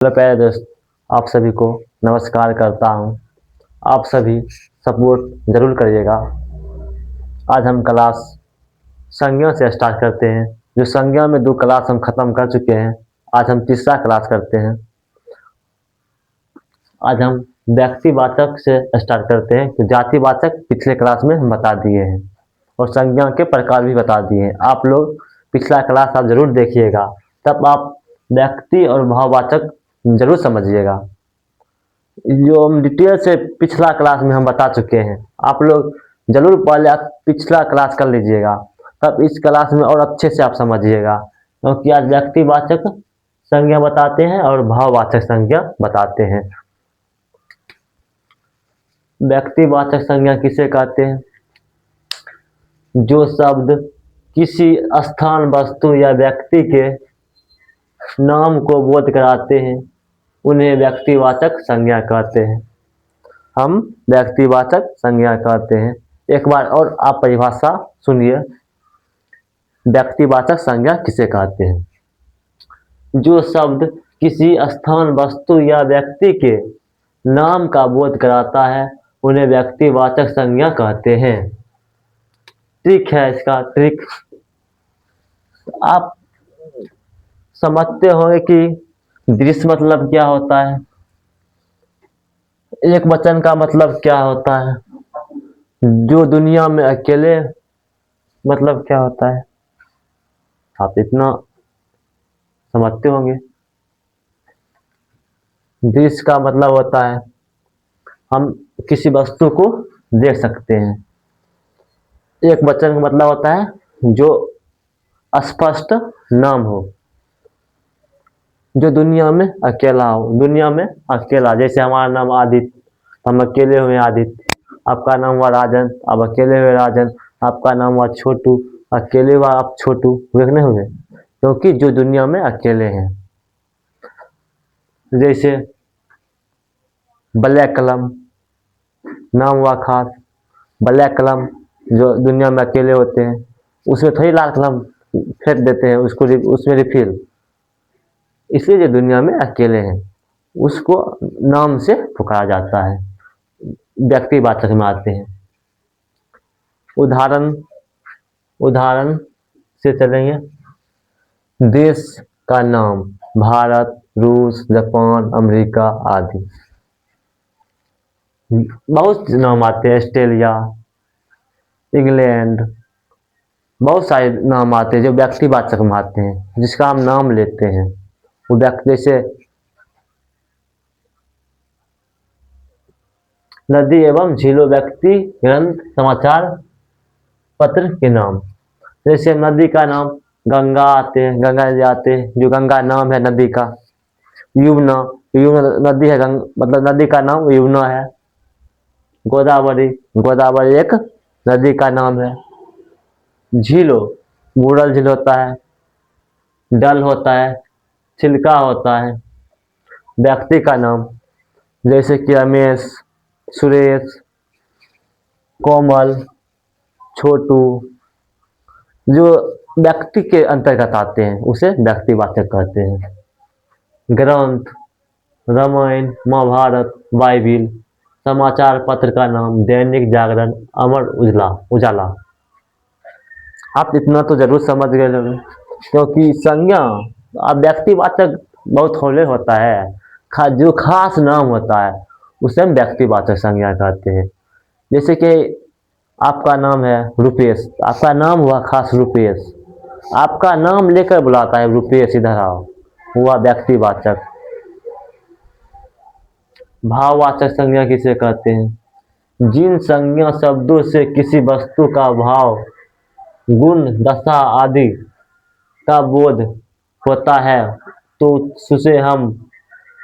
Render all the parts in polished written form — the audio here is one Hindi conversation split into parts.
हेलो प्यारे दोस्त, आप सभी को नमस्कार करता हूँ। आप सभी सपोर्ट जरूर करिएगा। आज हम क्लास संज्ञा से स्टार्ट करते हैं। जो संज्ञा में 2 क्लास हम खत्म कर चुके हैं, आज हम तीसरा क्लास करते हैं। आज हम व्यक्तिवाचक से स्टार्ट करते हैं कि जातिवाचक पिछले क्लास में हम बता दिए हैं और संज्ञा के प्रकार भी बता दिए हैं। आप लोग पिछला क्लास आप जरूर देखिएगा, तब आप व्यक्ति और भाववाचक जरूर समझिएगा। जो हम डिटेल से पिछला क्लास में हम बता चुके हैं, आप लोग जरूर पहले आप पिछला क्लास कर लीजिएगा, तब इस क्लास में और अच्छे से आप समझिएगा। क्योंकि आज व्यक्तिवाचक संज्ञा बताते हैं और भाववाचक संज्ञा बताते हैं। व्यक्तिवाचक संज्ञा किसे कहते हैं? जो शब्द किसी स्थान, वस्तु या व्यक्ति के नाम को बोध कराते हैं, उन्हें व्यक्तिवाचक संज्ञा कहते हैं। हम व्यक्तिवाचक संज्ञा कहते हैं। एक बार और आप परिभाषा सुनिए। व्यक्तिवाचक संज्ञा किसे कहते हैं? जो शब्द किसी स्थान, वस्तु या व्यक्ति के नाम का बोध कराता है, उन्हें व्यक्तिवाचक संज्ञा कहते हैं। ट्रिक है इसका, ट्रिक आप समझते होंगे कि दृश्य मतलब क्या होता है, एक वचन का मतलब क्या होता है, जो दुनिया में अकेले मतलब क्या होता है। आप इतना समझते होंगे। दृश्य का मतलब होता है हम किसी वस्तु को देख सकते हैं। एक वचन का मतलब होता है जो स्पष्ट नाम हो, जो दुनिया में अकेला हो। दुनिया में अकेला, जैसे हमारा नाम आदित्य, हम अकेले हुए आदित्य। आपका नाम हुआ राजन, आप अकेले हुए राजन। आपका नाम हुआ छोटू, अकेले हुआ आप छोटू, हुए कि नहीं हुए? क्योंकि जो दुनिया में अकेले हैं। जैसे ब्लैक कलम, नाम हुआ खास। ब्लैक कलम जो दुनिया में अकेले होते हैं, उसमें थोड़ी लाल कलम फेंक देते हैं उसको, उसमें रिफिल। इसलिए जो दुनिया में अकेले हैं उसको नाम से पुकारा जाता है। व्यक्तिवाचक में आते हैं। उदाहरण उदाहरण से चलेंगे। देश का नाम भारत, रूस, जापान, अमेरिका आदि। बहुत नाम आते हैं, ऑस्ट्रेलिया, इंग्लैंड, बहुत सारे नाम आते हैं जो व्यक्तिवाचक में आते हैं, जिसका हम नाम लेते हैं। वो व्यक्ति, जैसे नदी एवं झीलों, व्यक्ति, ग्रंथ, समाचार पत्र के नाम। जैसे नदी का नाम गंगा आते हैं, गंगा जी आते हैं, जो गंगा नाम है नदी का। यमुना, यमुना नदी है, मतलब नदी का नाम यमुना है। गोदावरी, गोदावरी एक नदी का नाम है। झीलों, बूढ़ल झील होता है, डल होता है, चिल्का होता है। व्यक्ति का नाम जैसे कि रमेश, सुरेश, कोमल, छोटू, जो व्यक्ति के अंतर्गत आते हैं उसे व्यक्तिवाचक कहते हैं। ग्रंथ, रामायण, महाभारत, बाइबिल। समाचार पत्र का नाम दैनिक जागरण, अमर उजाला। आप इतना तो जरूर समझ गए होंगे। क्योंकि संज्ञा अब व्यक्तिवाचक बहुत थोड़े होता है, जो खास नाम होता है उसे हम व्यक्तिवाचक संज्ञा कहते हैं। जैसे कि आपका नाम है रुपेश, आपका नाम हुआ खास रुपेश, आपका नाम लेकर बुलाता है रुपेश इधर आओ, हुआ व्यक्तिवाचक। भाववाचक संज्ञा किसे कहते हैं? जिन संज्ञा शब्दों से किसी वस्तु का भाव, गुण, दशा आदि का बोध होता है, तो उसे हम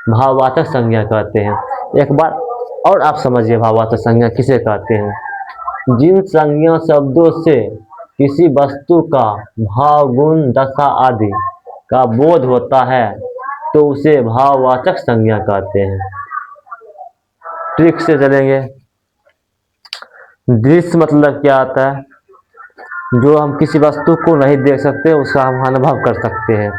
भाववाचक संज्ञा कहते हैं। एक बार और आप समझिए भाववाचक संज्ञा किसे कहते हैं। जिन संज्ञा शब्दों से किसी वस्तु का भाव, गुण, दशा आदि का बोध होता है, तो उसे भाववाचक संज्ञा कहते हैं। ट्रिक से चलेंगे। दृश्य मतलब क्या आता है? जो हम किसी वस्तु को नहीं देख सकते, उसका हम अनुभव कर सकते हैं।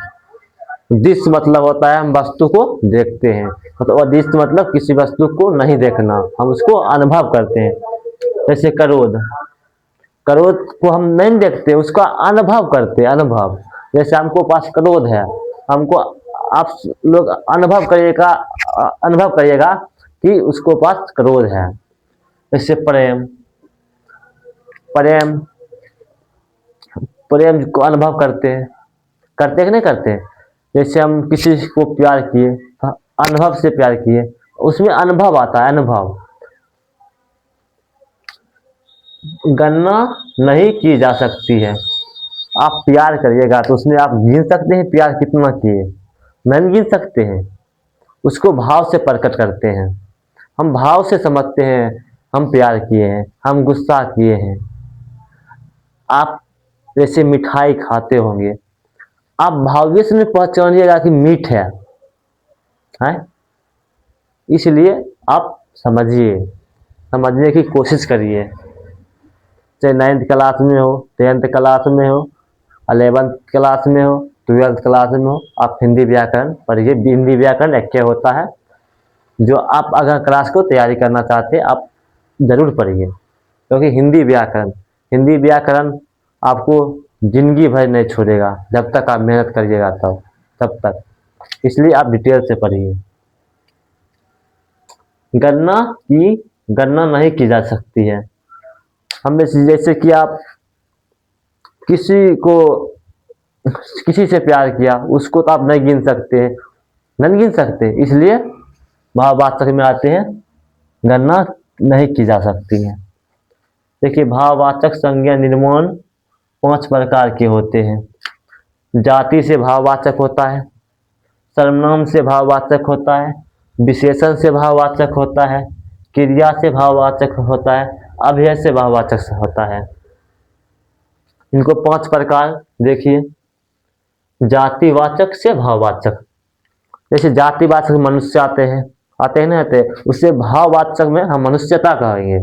दृश्य मतलब होता है हम वस्तु को देखते हैं, मतलब अदृश्य मतलब किसी वस्तु को नहीं देखना, हम उसको अनुभव करते हैं। जैसे क्रोध, क्रोध को हम नहीं देखते, उसका अनुभव करते हैं, अनुभव। जैसे हमको पास क्रोध है, हमको, आप लोग अनुभव करिएगा कि उसको पास क्रोध है। जैसे प्रेम, प्रेम प्रेम को अनुभव करते हैं कि नहीं करते। जैसे हम किसी को प्यार किए, अनुभव से प्यार किए, उसमें अनुभव आता है, अनुभव। गणना नहीं की जा सकती है। आप प्यार करिएगा तो उसमें आप गिन सकते हैं प्यार कितना किए, नहीं गिन सकते हैं। उसको भाव से प्रकट करते हैं, हम भाव से समझते हैं हम प्यार किए हैं, हम गुस्सा किए हैं। आप जैसे मिठाई खाते होंगे, आप भाव्य से में पहचानिएगा कि मीठ है। इसलिए आप समझिए, समझने की कोशिश करिए। चाहे 9th क्लास में हो, 10th क्लास में हो, 11th क्लास में हो, 12th क्लास में हो, आप हिंदी व्याकरण पढ़िए। हिंदी व्याकरण एक होता है जो आप अगर क्लास को तैयारी करना चाहते हैं आप जरूर पढ़िए, क्योंकि हिंदी व्याकरण आपको जिंदगी भर नहीं छोड़ेगा, जब तक आप मेहनत करिएगा तब तक। इसलिए आप डिटेल से पढ़िए। गणना नहीं की जा सकती है। हम जैसे कि आप किसी से प्यार किया, उसको तो आप नहीं गिन सकते, इसलिए भाववाचक में आते हैं, गणना नहीं की जा सकती है। देखिए, भाववाचक संज्ञा निर्माण 5 प्रकार के होते हैं। जाति से भाववाचक होता है, सर्वनाम से भाववाचक होता है, विशेषण से भाववाचक होता है, क्रिया से भाववाचक होता है, अव्यय से भाववाचक होता है। इनको 5 प्रकार देखिए। जातिवाचक से भाववाचक, जैसे जातिवाचक मनुष्य आते हैं ना, उससे भाववाचक में हम मनुष्यता कहेंगे।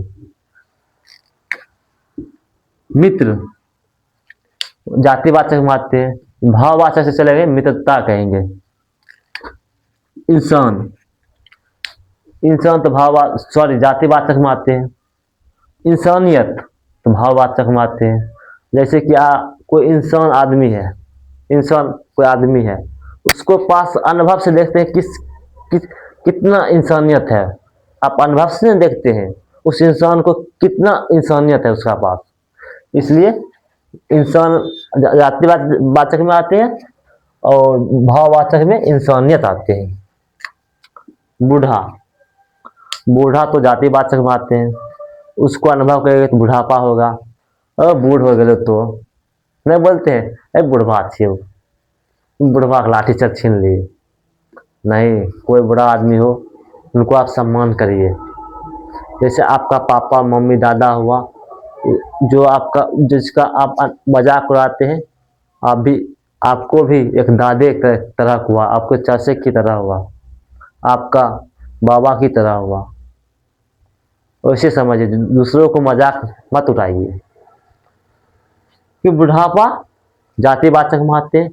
मित्र जातिवाचक में आते हैं, भाववाचक से चले गए मित्रता कहेंगे। इंसान तो जातिवाचक में आते हैं। इंसानियत तो भाववाचक में आते हैं। जैसे कि कोई इंसान कोई आदमी है, उसको पास अनुभव से देखते हैं कितना इंसानियत है। आप अनुभव से नहीं देखते हैं उस इंसान को, कितना इंसानियत है उसका पास। इसलिए इंसान जातिवाचक में आते हैं और भाववाचक में इंसानियत आते हैं। बूढ़ा तो जातिवाचक में आते हैं, उसको अनुभव करेंगे तो बुढ़ापा होगा। बूढ़ हो गए तो नहीं बोलते हैं अरे बुढ़वा अच्छी हो, बुढ़वा का लाठी से छीन लिए। नहीं, कोई बड़ा आदमी हो उनको आप सम्मान करिए। जैसे आपका पापा मम्मी दादा हुआ, जिसका आप मजाक उड़ाते हैं, आपको भी एक दादे की तरह हुआ, आपको चाचे की तरह हुआ, आपका बाबा की तरह हुआ। वैसे समझिए, दूसरों को मजाक मत उड़ाइए। कि बुढ़ापा जातिवाचक में आते हैं,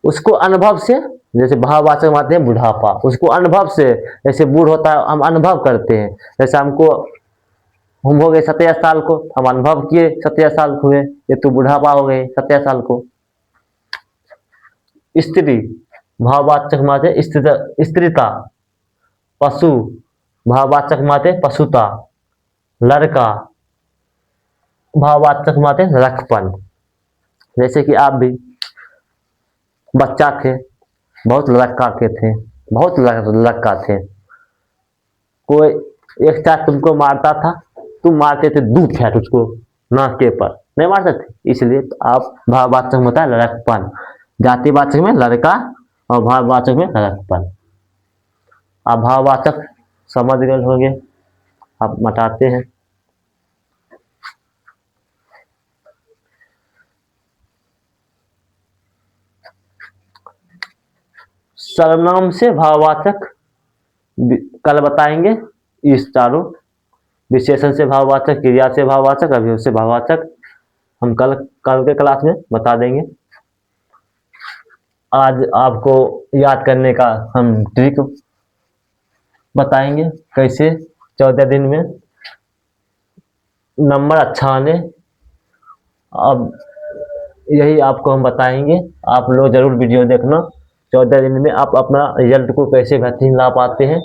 उसको अनुभव से, जैसे भाववाचक में आते हैं बुढ़ापा, उसको अनुभव से, जैसे बूढ़ होता है हम अनुभव करते हैं। जैसे हम हो गए 17 साल को, हम अनुभव किए 17 साल हुए, ये तो बुढ़ापा हो गए 17 साल को। स्त्री भाववाचक में आते स्त्रीता। पशु भाववाचक में आते पशुता। लड़का भाववाचक में आते लड़कपन। जैसे कि आप भी बच्चा थे, बहुत लड़का थे। कोई एक साथ तुमको मारता था, तुम मारते थे, दूध फेंक उसको नाके पर, नहीं मारते थे। इसलिए तो आप भाववाचक में होता है लड़कपन, जातिवाचक में लड़का और भाववाचक में लड़कपन। आप भाववाचक समझ गए होंगे, आप मटाते हैं। सर्वनाम से भाववाचक कल बताएंगे, इस चारों। विशेषण से भाववाचक, क्रिया से भाववाचक, अवयव से भाववाचक हम कल के क्लास में बता देंगे। आज आपको याद करने का हम ट्रिक बताएंगे, कैसे 14 दिन में नंबर अच्छा आने। अब यही आपको हम बताएंगे, आप लोग ज़रूर वीडियो देखना। 14 दिन में आप अपना रिजल्ट को कैसे बेहतरीन ला पाते हैं